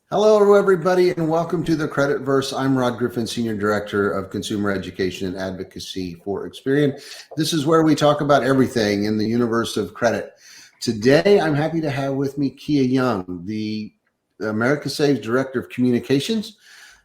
Hello, everybody, and welcome to the Creditverse. I'm Rod Griffin, Senior Director of Consumer Education and Advocacy for Experian. This is where we talk about everything in the universe of credit. Today, I'm happy to have with me Kia Young, the America Saves Director of Communications.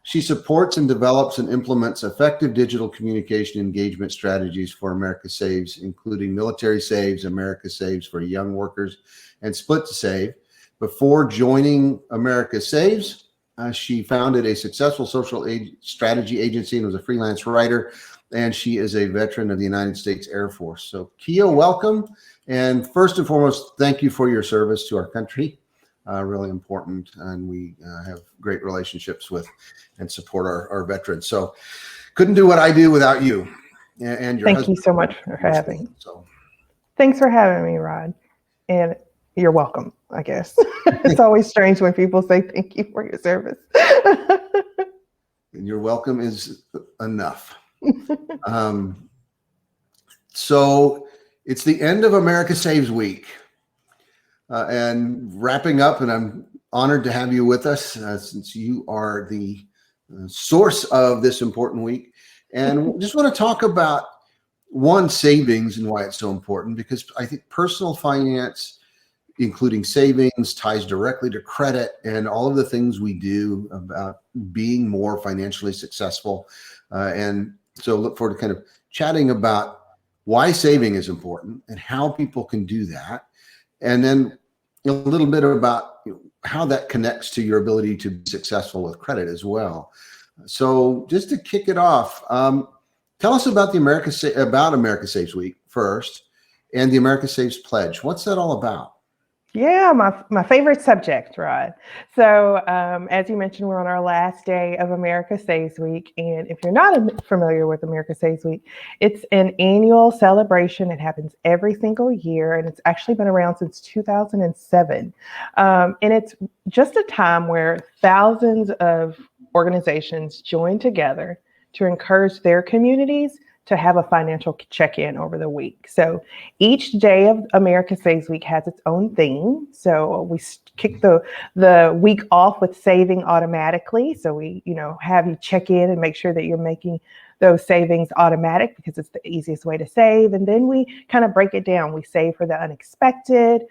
She supports and develops and implements effective digital communication engagement strategies for America Saves, including Military Saves, America Saves for Young Workers, and Split to Save. Before joining America Saves, she founded a successful social strategy agency and was a freelance writer, and she is a veteran of the United States Air Force. So Kia, welcome. And first and foremost, thank you for your service to our country. Really important, and we have great relationships with and support our veterans. So couldn't do what I do without you and your husband. Thank you so much for having me. Thanks for having me, Rod. And you're welcome, I guess. It's always strange when people say thank you for your service. And your welcome is enough. So it's the end of America Saves Week and wrapping up, and I'm honored to have you with us since you are the source of this important week. And just want to talk about savings and why it's so important, because I think personal finance, including savings, ties directly to credit and all of the things we do about being more financially successful. And so look forward to kind of chatting about why saving is important and how people can do that. And then a little bit about how that connects to your ability to be successful with credit as well. So just to kick it off, tell us about America Saves Week first and the America Saves Pledge. What's that all about? Yeah, my favorite subject, Rod. So as you mentioned, we're on our last day of America Saves Week. And if you're not familiar with America Saves Week, it's an annual celebration. It happens every single year, and it's actually been around since 2007. And it's just a time where thousands of organizations join together to encourage their communities to have a financial check-in over the week. So each day of America Saves Week has its own theme. So we kick the week off with saving automatically. So we, have you check in and make sure that you're making those savings automatic because it's the easiest way to save. And then we kind of break it down. We save for the unexpected,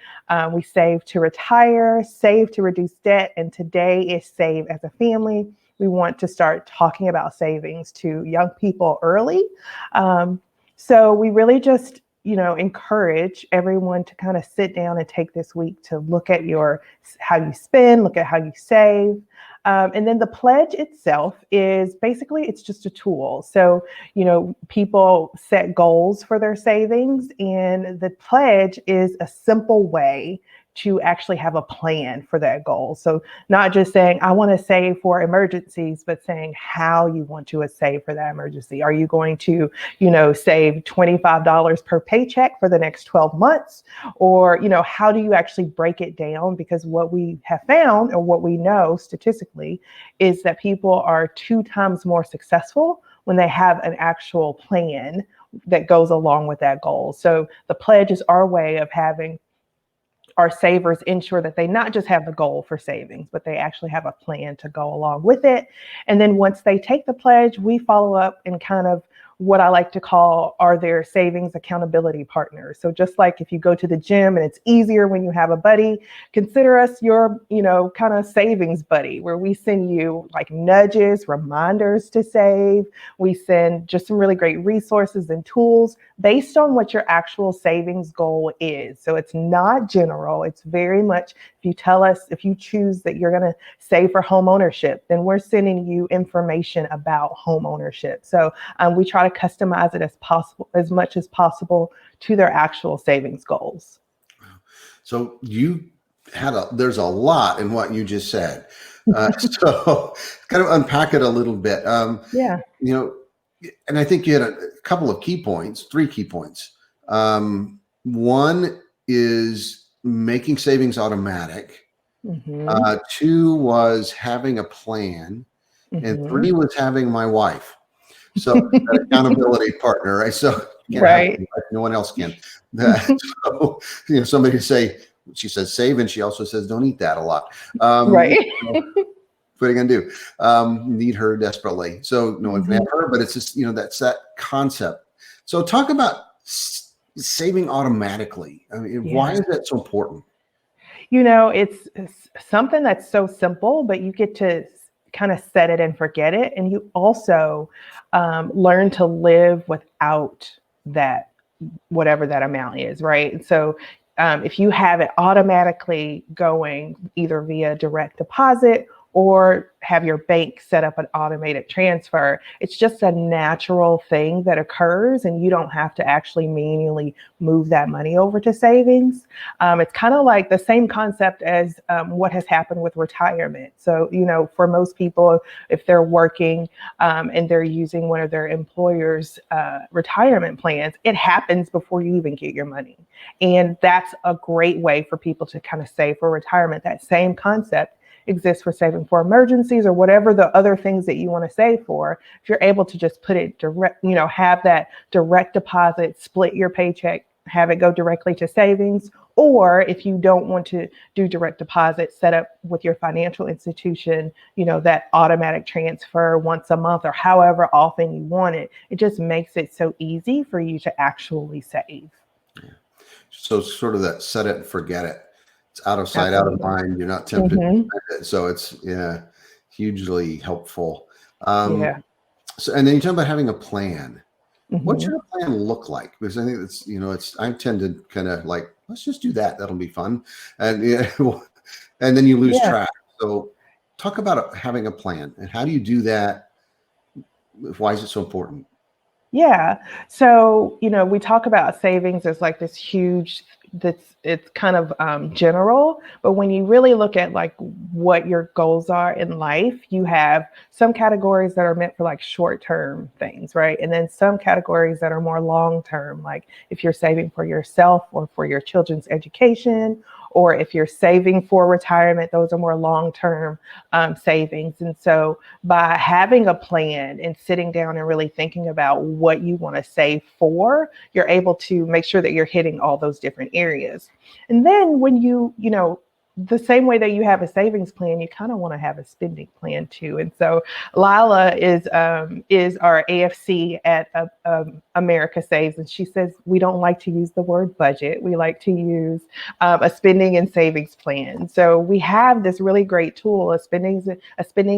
we save to retire, save to reduce debt, and today is save as a family. We want to start talking about savings to young people early. So we really just, encourage everyone to kind of sit down and take this week to look at how you spend, look at how you save. And then the pledge itself is basically, it's just a tool. So, people set goals for their savings, and the pledge is a simple way to actually have a plan for that goal. So not just saying, I want to save for emergencies, but saying how you want to save for that emergency. Are you going to, save $25 per paycheck for the next 12 months? Or, how do you actually break it down? Because what we have found, or what we know statistically, is that people are 2 times more successful when they have an actual plan that goes along with that goal. So the pledge is our way of having our savers ensure that they not just have the goal for savings, but they actually have a plan to go along with it. And then once they take the pledge, we follow up and kind of what I like to call are their savings accountability partners. So just like if you go to the gym and it's easier when you have a buddy, consider us your, kind of savings buddy, where we send you like nudges, reminders to save. We send just some really great resources and tools based on what your actual savings goal is. So it's not general. It's very much, if you choose that you're going to save for home ownership, then we're sending you information about home ownership. So we try to customize it as much as possible to their actual savings goals. So there's a lot in what you just said. So kind of unpack it a little bit. Yeah. And I think you had a couple of key points, 3 key points. One is making savings automatic. Mm-hmm. 2 was having a plan. Mm-hmm. And 3 was having my wife. So an accountability partner, right? So right. No one else can. So, somebody say, she says save, and she also says don't eat that a lot. Right. What are you going to do? Need her desperately. So no one can have her, but it's just, that's that concept. So talk about saving automatically. I mean, why is that so important? It's something that's so simple, but you get to kind of set it and forget it. And you also learn to live without that, whatever that amount is, right? So if you have it automatically going either via direct deposit or have your bank set up an automated transfer, it's just a natural thing that occurs and you don't have to actually manually move that money over to savings. It's kind of like the same concept as what has happened with retirement. So, for most people, if they're working and they're using one of their employer's retirement plans, it happens before you even get your money. And that's a great way for people to kind of save for retirement. That same concept exists for saving for emergencies or whatever the other things that you want to save for. If you're able to just put it direct, have that direct deposit, split your paycheck, have it go directly to savings. Or if you don't want to do direct deposit, set up with your financial institution, that automatic transfer once a month or however often you want it. It just makes it so easy for you to actually save. So sort of that set it and forget it. It's out of sight, out of mind. You're not tempted to spend it. So it's hugely helpful. So, and then you talk about having a plan. What should a plan look like? Because I think it's I tend to kind of like, let's just do that. That'll be fun. And and then you lose track. So talk about having a plan and how do you do that? Why is it so important? Yeah. So, we talk about savings as like this huge, it's kind of general, but when you really look at like what your goals are in life, you have some categories that are meant for like short-term things, right? And then some categories that are more long-term, like if you're saving for yourself or for your children's education, or if you're saving for retirement, those are more long-term savings. And so by having a plan and sitting down and really thinking about what you want to save for, you're able to make sure that you're hitting all those different areas. And then when the same way that you have a savings plan, you kind of want to have a spending plan too. And so Lila is our AFC at America Saves, and she says we don't like to use the word budget. We like to use a spending and savings plan. So we have this really great tool, a spending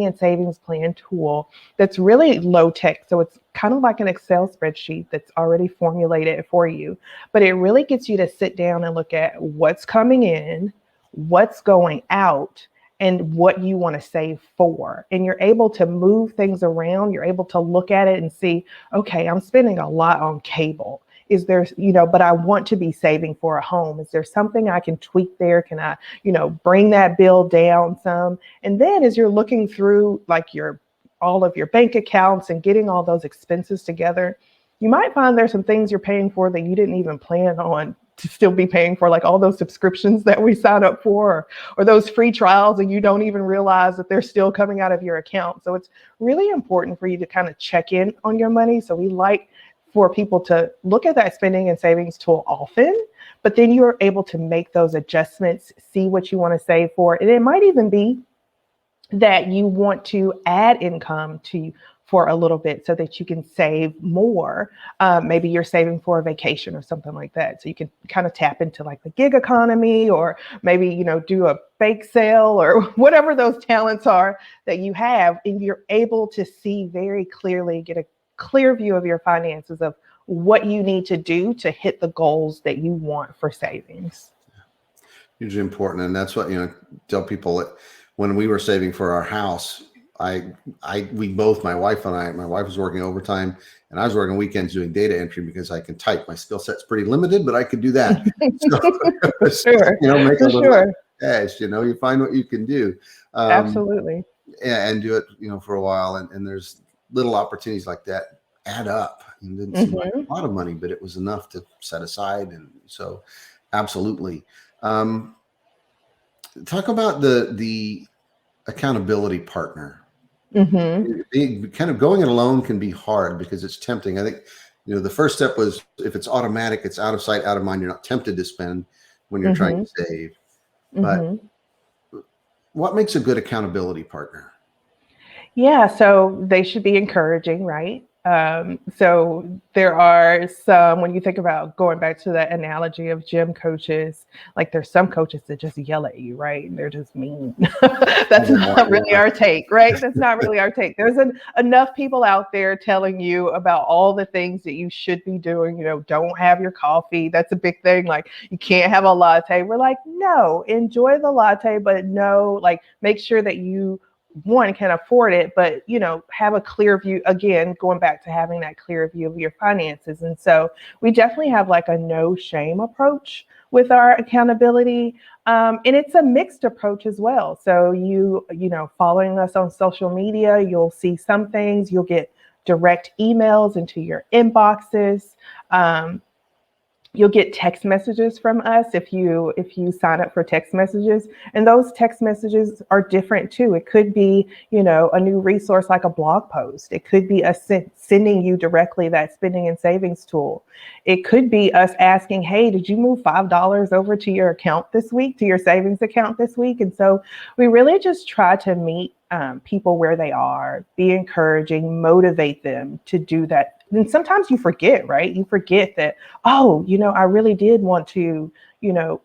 and savings plan tool that's really low tech. So it's kind of like an Excel spreadsheet that's already formulated for you, but it really gets you to sit down and look at what's coming in, what's going out, and what you want to save for. And you're able to move things around. You're able to look at it and see, okay, I'm spending a lot on cable. Is there, but I want to be saving for a home. Is there something I can tweak there? Can I, bring that bill down some? And then as you're looking through like all of your bank accounts and getting all those expenses together, you might find there's some things you're paying for that you didn't even plan on to still be paying for, like all those subscriptions that we sign up for, or those free trials, and you don't even realize that they're still coming out of your account. So it's really important for you to kind of check in on your money. So we like for people to look at that spending and savings tool often, but then you're able to make those adjustments, see what you want to save for. And it might even be that you want to add income for a little bit so that you can save more. Maybe you're saving for a vacation or something like that. So you can kind of tap into like the gig economy, or maybe, do a bake sale or whatever those talents are that you have. And you're able to see very clearly, get a clear view of your finances, of what you need to do to hit the goals that you want for savings. Hugely important. And that's what, tell people that when we were saving for our house, we both, my wife and I, my wife was working overtime and I was working weekends doing data entry because I can type. My skill set's pretty limited, but I could do that. Sure. Make for a little sure. cash, you find what you can do. Absolutely. And do it, for a while. And there's little opportunities like that add up. It didn't seem like a lot of money, but it was enough to set aside. And so absolutely. Talk about the accountability partner. Kind of going it alone can be hard because it's tempting. I think, the first step was, if it's automatic, it's out of sight, out of mind. You're not tempted to spend when you're trying to save. But what makes a good accountability partner? Yeah, so they should be encouraging, right? So there are some, when you think about going back to that analogy of gym coaches, like there's some coaches that just yell at you, right? And they're just mean. That's not really our take, right? That's not really our take. There's enough people out there telling you about all the things that you should be doing. Don't have your coffee. That's a big thing. Like you can't have a latte. We're like, no, enjoy the latte, but no, like make sure that you one can afford it, but have a clear view, again going back to having that clear view of your finances. And so we definitely have like a no shame approach with our accountability, and it's a mixed approach as well. So following us on social media, you'll see some things, you'll get direct emails into your inboxes. You'll get text messages from us if you sign up for text messages, and those text messages are different too. It could be a new resource like a blog post. It could be us sending you directly that spending and savings tool. It could be us asking, hey, did you move $5 over to your account this week, to your savings account this week? And so we really just try to meet people where they are, be encouraging, motivate them to do that. And sometimes you forget, right? You forget that, oh, I really did want to,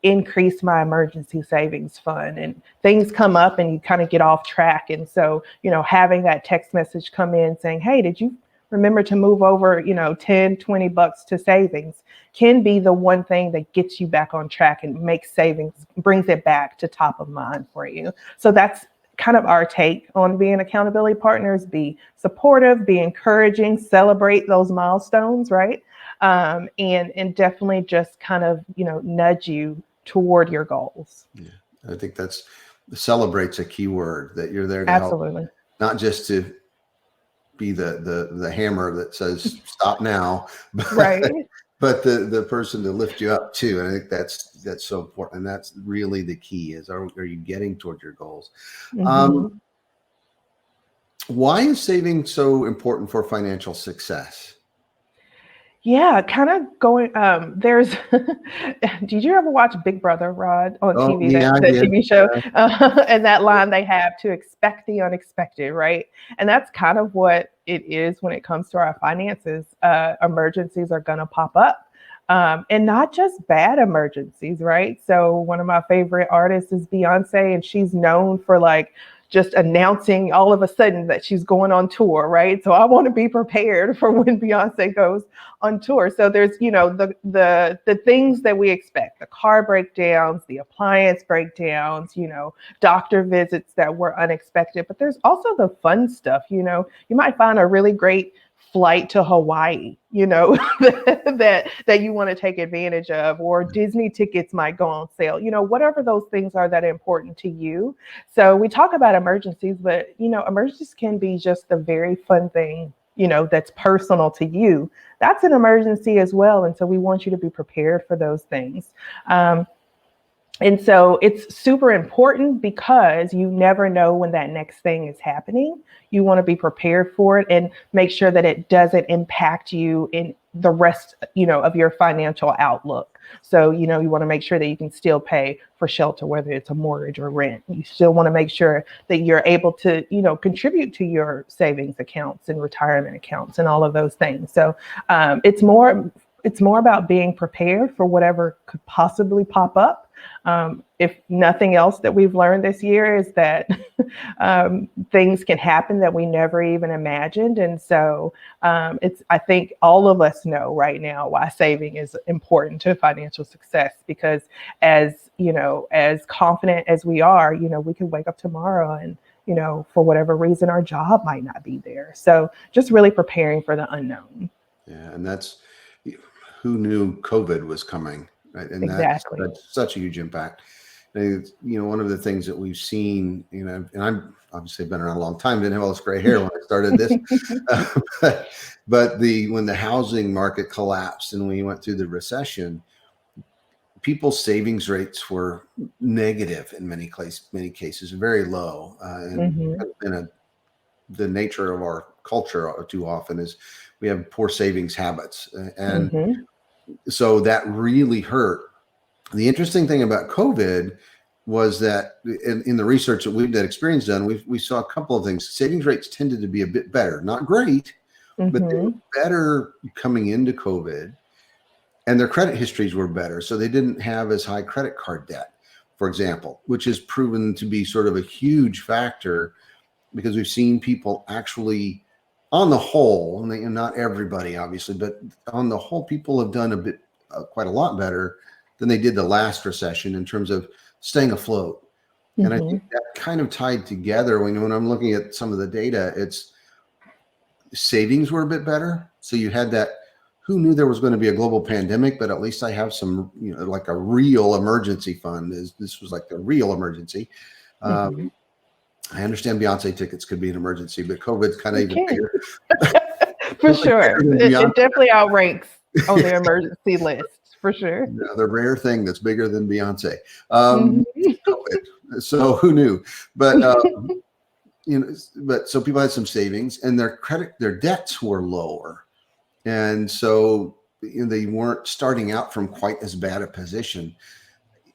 increase my emergency savings fund, and things come up and you kind of get off track. And so, having that text message come in saying, hey, did you remember to move over, 10, $20 to savings, can be the one thing that gets you back on track and makes savings, brings it back to top of mind for you. So that's kind of our take on being accountability partners. Be supportive, be encouraging, celebrate those milestones, right? And definitely just kind of, nudge you toward your goals. Yeah, I think celebrate's a key word, that you're there to Absolutely. help, not just to be the hammer that says stop now, Right. but the person to lift you up too. And I think that's so important. And that's really the key is, are you getting toward your goals? Mm-hmm. Why is saving so important for financial success? Yeah, kind of going, there's, did you ever watch Big Brother, Rod, on Oh, TV, yeah, I that did. TV show? And that line they have, to expect the unexpected, right? And that's kind of what it is when it comes to our finances. Emergencies are going to pop up. And not just bad emergencies, right? So one of my favorite artists is Beyonce, and she's known for like just announcing all of a sudden that she's going on tour, right? So I want to be prepared for when Beyonce goes on tour. So there's, the things that we expect, the car breakdowns, the appliance breakdowns, doctor visits that were unexpected. But there's also the fun stuff. You might find a really great flight to Hawaii, that you want to take advantage of, or Disney tickets might go on sale, whatever those things are that are important to you. So we talk about emergencies, but emergencies can be just the very fun thing, that's personal to you. That's an emergency as well. And so we want you to be prepared for those things. And so it's super important because you never know when that next thing is happening. You want to be prepared for it and make sure that it doesn't impact you in the rest, of your financial outlook. So, you want to make sure that you can still pay for shelter, whether it's a mortgage or rent. You still want to make sure that you're able to, contribute to your savings accounts and retirement accounts and all of those things. So it's more about being prepared for whatever could possibly pop up. If nothing else that we've learned this year is that things can happen that we never even imagined. And so I think all of us know right now why saving is important to financial success, because as confident as we are, we can wake up tomorrow and, for whatever reason, our job might not be there. So just really preparing for the unknown. Yeah. And who knew COVID was coming, right? And Exactly. that's such a huge impact. And, one of the things that we've seen, and I'm obviously been around a long time, didn't have all this gray hair when I started this, but when the housing market collapsed and we went through the recession, people's savings rates were negative in many cases, very low. The nature of our culture too often is we have poor savings habits. And so that really hurt. The interesting thing about COVID, was that in the research that Experience done, we saw a couple of things. Savings rates tended to be a bit better, not great, but they were better coming into COVID, and their credit histories were better. So they didn't have as high credit card debt, for example, which has proven to be sort of a huge factor, because we've seen people actually, on the whole, and not everybody obviously, but on the whole, people have done quite a lot better than they did the last recession in terms of staying afloat. And I think that kind of tied together when I'm looking at some of the data, it's savings were a bit better. So you had that, who knew there was going to be a global pandemic, but at least I have some, like a real emergency fund. This was like the real emergency. I understand Beyonce tickets could be an emergency, but COVID's kind of even bigger. For sure. It definitely outranks on the emergency list, for sure. The rare thing that's bigger than Beyonce. COVID. So who knew? But so people had some savings, and their debts were lower, and so they weren't starting out from quite as bad a position.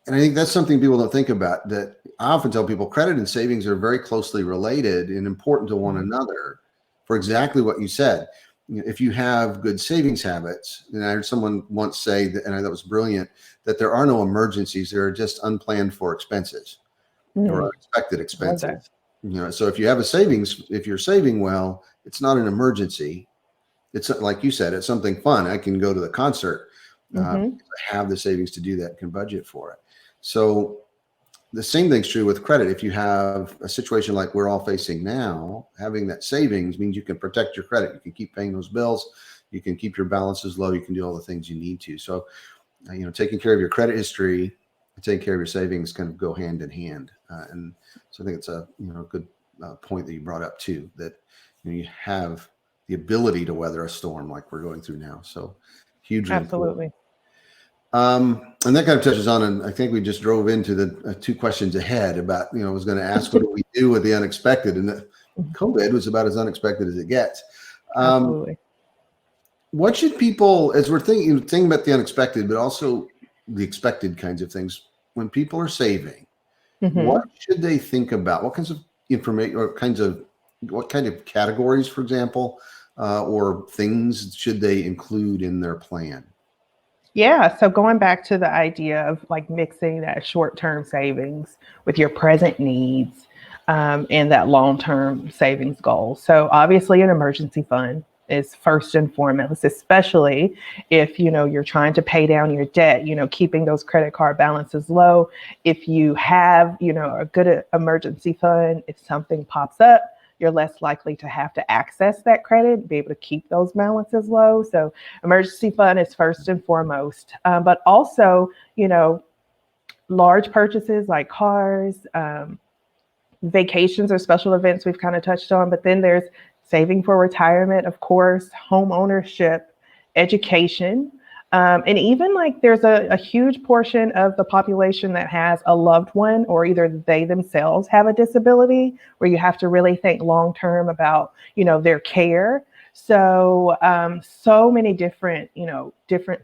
And I think that's something people don't think about, that I often tell people credit and savings are very closely related and important to one another for exactly what you said. If you have good savings habits, and I heard someone once say that, and I thought it was brilliant, that there are no emergencies, there are just unplanned for expenses or unexpected expenses. So if you have a savings, if you're saving well, it's not an emergency. It's like you said, it's something fun. I can go to the concert. I have the savings to do that and can budget for it. So the same thing's true with credit. If you have a situation like we're all facing now, having that savings means you can protect your credit. You can keep paying those bills. You can keep your balances low. You can do all the things you need to. So, taking care of your credit history and taking care of your savings kind of go hand in hand. And so I think it's a good point that you brought up too, that you have the ability to weather a storm like we're going through now. So hugely absolutely important. And that kind of touches on, and I think we just drove into the two questions ahead about, I was going to ask, what do we do with the unexpected? And COVID was about as unexpected as it gets. Absolutely. What should people, as we're thinking about the unexpected, but also the expected kinds of things, when people are saving, what should they think about? What kinds of information, or what kind of categories, for example, or things should they include in their plan? Yeah. So going back to the idea of like mixing that short-term savings with your present needs and that long-term savings goal. So obviously an emergency fund is first and foremost, especially if, you're trying to pay down your debt, keeping those credit card balances low. If you have, a good emergency fund, if something pops up, you're less likely to have to access that credit, be able to keep those balances low. So emergency fund is first and foremost, but also, large purchases like cars, vacations or special events we've kind of touched on, but then there's saving for retirement, of course, home ownership, education. And even like there's a huge portion of the population that has a loved one, or either they themselves have a disability, where you have to really think long term about, their care. So so many different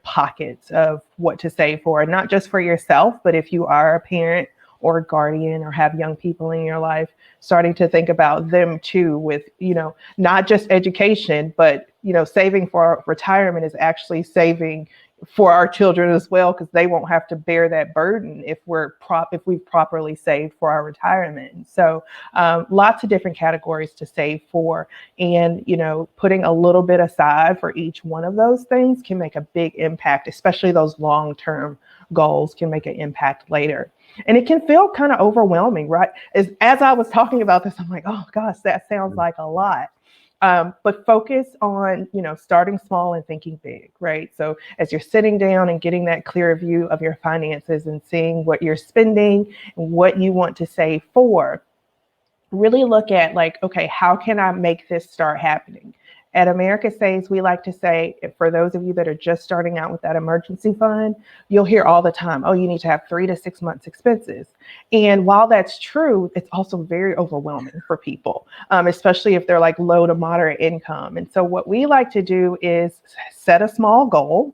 pockets of what to save for, not just for yourself, but if you are a parent or a guardian or have young people in your life, starting to think about them too, with, not just education, but, saving for retirement is actually saving for our children as well, because they won't have to bear that burden if we've properly saved for our retirement. So lots of different categories to save for, and putting a little bit aside for each one of those things can make a big impact, especially those long-term goals can make an impact later. And it can feel kind of overwhelming, right? As I was talking about this, I'm like, oh gosh, that sounds like a lot. But focus on, starting small and thinking big, right? So as you're sitting down and getting that clear view of your finances and seeing what you're spending and what you want to save for, really look at like, okay, how can I make this start happening? At America Saves, we like to say, for those of you that are just starting out with that emergency fund, you'll hear all the time, oh, you need to have 3 to 6 months expenses. And while that's true, it's also very overwhelming for people, especially if they're like low to moderate income. And so what we like to do is set a small goal,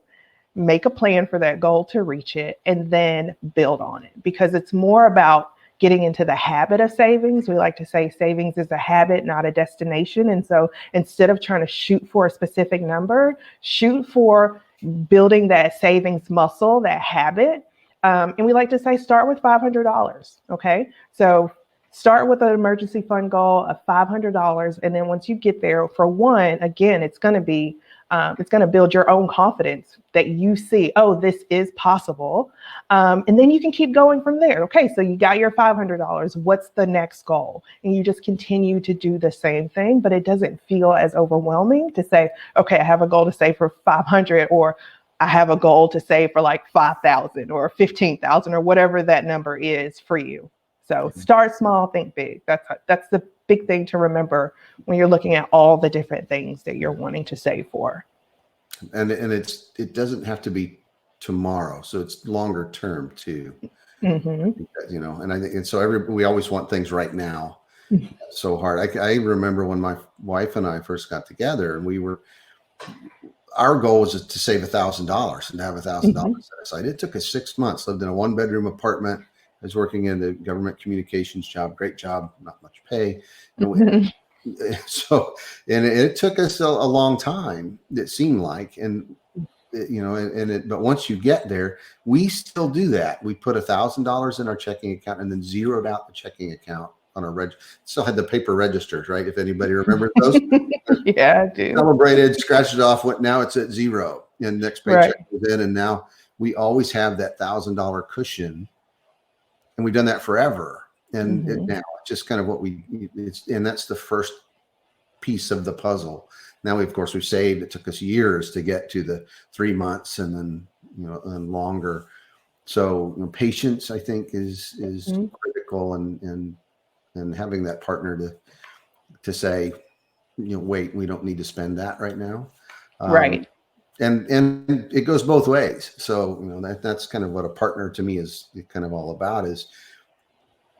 make a plan for that goal to reach it, and then build on it, because it's more about getting into the habit of savings. We like to say savings is a habit, not a destination. And so instead of trying to shoot for a specific number, shoot for building that savings muscle, that habit. And we like to say start with $500. Okay. So start with an emergency fund goal of $500. And then once you get there, for one, again, it's going to build your own confidence that you see, oh, this is possible. And then you can keep going from there. Okay, so you got your $500. What's the next goal? And you just continue to do the same thing, but it doesn't feel as overwhelming to say, okay, I have a goal to save for 500, or I have a goal to save for like 5,000 or 15,000 or whatever that number is for you. So start small, think big. That's the big thing to remember when you're looking at all the different things that you're wanting to save for. And it doesn't have to be tomorrow, so it's longer term too. Mm-hmm. You know, and I think, and so we always want things right now. It's so hard. I remember when my wife and I first got together, and our goal was to save $1,000 and to have $1,000 set aside. It took us 6 months. Lived in a 1-bedroom apartment. I was working in the government communications job, great job, not much pay. And it took us a long time, it seemed like. And, you know, but once you get there, we still do that. We put $1,000 in our checking account and then zeroed out the checking account on our still had the paper registers, right? If anybody remembers those. Yeah, I do. Celebrated, scratched it off. Now it's at zero, and next paycheck was in. And now we always have that $1,000 cushion. And we've done that forever. And now it's just kind of what and that's the first piece of the puzzle. Now, of course, we've saved. It took us years to get to the 3 months and then, you know, and longer. So, you know, patience, I think, is critical, and having that partner to say, you know, wait, we don't need to spend that right now. Right. And it goes both ways. So, you know, that's kind of what a partner to me is kind of all about, is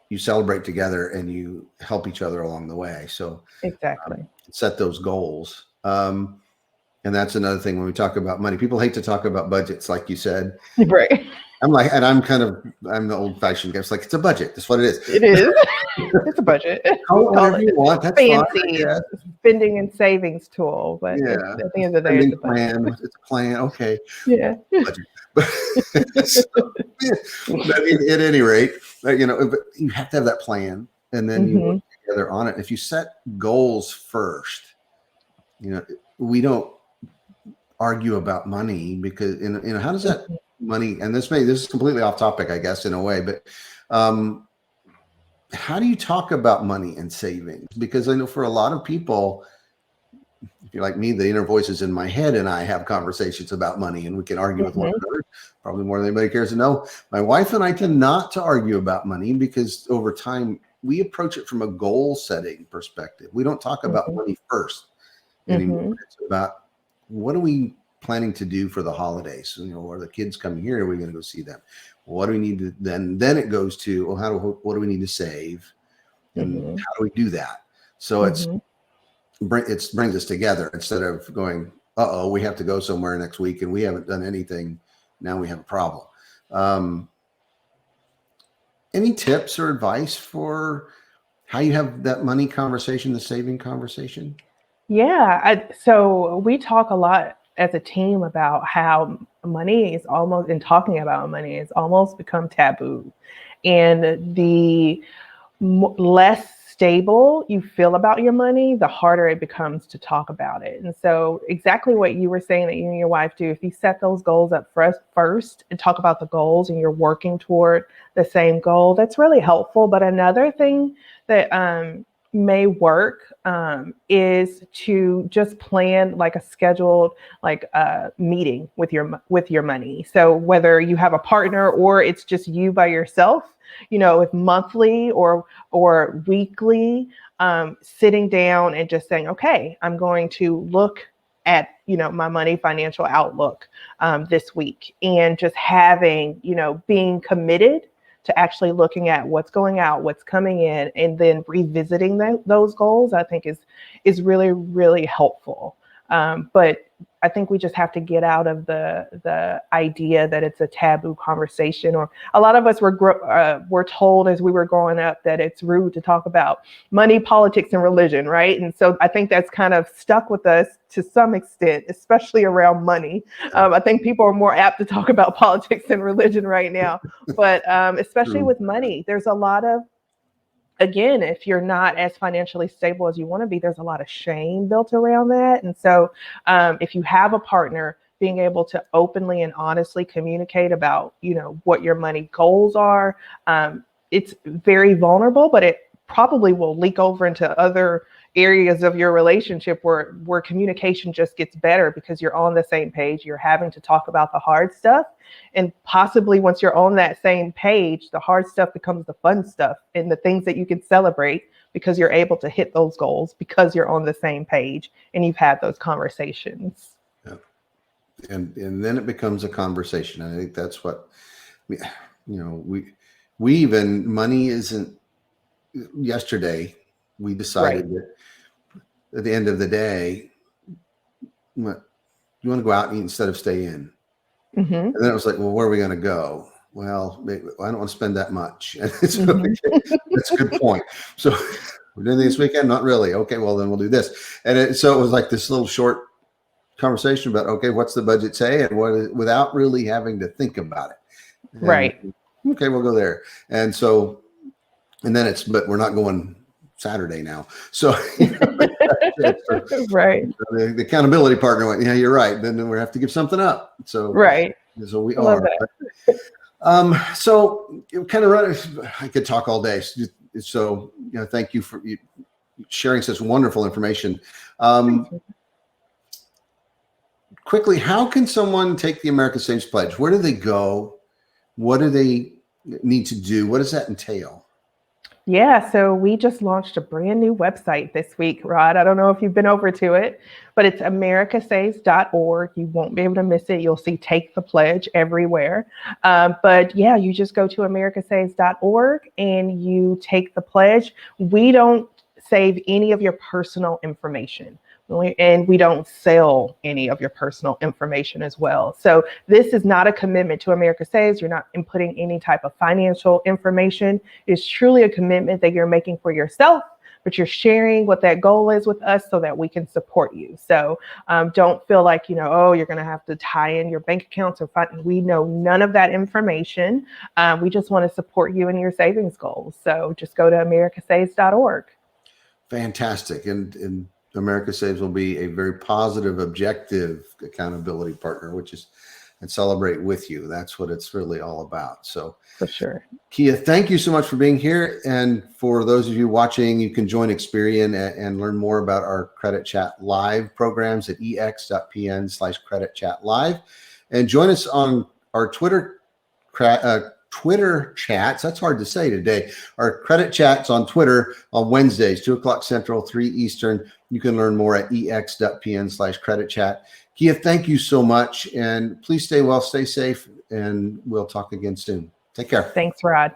you celebrate together and you help each other along the way. So exactly. Set those goals. And that's another thing when we talk about money. People hate to talk about budgets, like you said. Right. I'm the old fashioned guy. It's like, it's a budget. That's what it is. It is. It's a budget. Call it whatever you want. That's fancy fine, spending and savings tool, but yeah. at the end of the day, it's a plan. It's a plan. Okay. Yeah. At any rate, you know, but you have to have that plan, and then you work together on it. If you set goals first, you know, we don't argue about money, because you know, how does that money, and this is completely off topic, I guess, in a way, but how do you talk about money and savings? Because I know for a lot of people, if you're like me, the inner voices in my head and I have conversations about money, and we can argue with one another, probably more than anybody cares to know. My wife and I tend not to argue about money, because over time we approach it from a goal setting perspective. We don't talk about money first anymore. It's about, what are we planning to do for the holidays? You know, are the kids coming here? Are we going to go see them? What do we need to then it goes to, well, what do we need to save, and how do we do that? So it brings us together, instead of going, we have to go somewhere next week and we haven't done anything. Now we have a problem. Any tips or advice for how you have that money conversation, the saving conversation? Yeah. So we talk a lot as a team about how money is almost, in talking about money, it's almost become taboo. And the less stable you feel about your money, the harder it becomes to talk about it. And so exactly what you were saying that you and your wife do, if you set those goals up first and talk about the goals, and you're working toward the same goal, that's really helpful. But another thing that may work is to just plan like a scheduled meeting with your money. So whether you have a partner or it's just you by yourself, you know, if monthly or weekly, sitting down and just saying, okay, I'm going to look at, you know, my money financial outlook this week, and just having, you know, being committed to actually looking at what's going out, what's coming in, and then revisiting those goals, I think is really, really helpful. But I think we just have to get out of the idea that it's a taboo conversation, or a lot of us were told as we were growing up that it's rude to talk about money, politics, and religion, right? And so I think that's kind of stuck with us to some extent, especially around money. I think people are more apt to talk about politics and religion right now, but especially with money, there's a lot of, again, if you're not as financially stable as you want to be, there's a lot of shame built around that. And so if you have a partner, being able to openly and honestly communicate about, what your money goals are, it's very vulnerable, but it probably will leak over into other areas of your relationship where communication just gets better because you're on the same page. You're having to talk about the hard stuff. And possibly once you're on that same page, the hard stuff becomes the fun stuff and the things that you can celebrate because you're able to hit those goals because you're on the same page and you've had those conversations. Yeah. And then it becomes a conversation. I think that's what, we even, money isn't, yesterday, we decided that at the end of the day, you want to go out and eat instead of stay in. Mm-hmm. And then it was like, well, where are we going to go? Well, I don't want to spend that much. And so, that's a good point. So we're doing this weekend? Not really. Okay, well, then we'll do this. And so it was like this little short conversation about, okay, what's the budget say? And without really having to think about it. And, right. Okay, we'll go there. And so, and then but we're not going Saturday now. So, right. The accountability partner went, yeah, you're right. Then we have to give something up. So, right. So we are. So kind of I could talk all day. So, thank you for sharing such wonderful information. Quickly, how can someone take the America Saves Pledge? Where do they go? What do they need to do? What does that entail? Yeah, so we just launched a brand new website this week, Rod. I don't know if you've been over to it, but it's americasaves.org. You won't be able to miss it. You'll see Take the Pledge everywhere. But yeah, you just go to americasaves.org and you take the pledge. We don't save any of your personal information. And we don't sell any of your personal information as well. So this is not a commitment to America Saves. You're not inputting any type of financial information. It's truly a commitment that you're making for yourself, but you're sharing what that goal is with us so that we can support you. So don't feel like, you're going to have to tie in your bank accounts or we know none of that information. We just want to support you in your savings goals. So just go to americasaves.org. Fantastic. And America Saves will be a very positive, objective accountability partner, and celebrate with you. That's what it's really all about. So for sure. Kia, thank you so much for being here. And for those of you watching, you can join Experian and learn more about our Credit Chat Live programs at ex.pn/CreditChatLive. And join us on our Twitter chats. That's hard to say today. Our credit chats on Twitter on Wednesdays, 2:00 Central, 3 Eastern. You can learn more at ex.pn/CreditChat. Kia, thank you so much. And please stay well, stay safe, and we'll talk again soon. Take care. Thanks, Rod.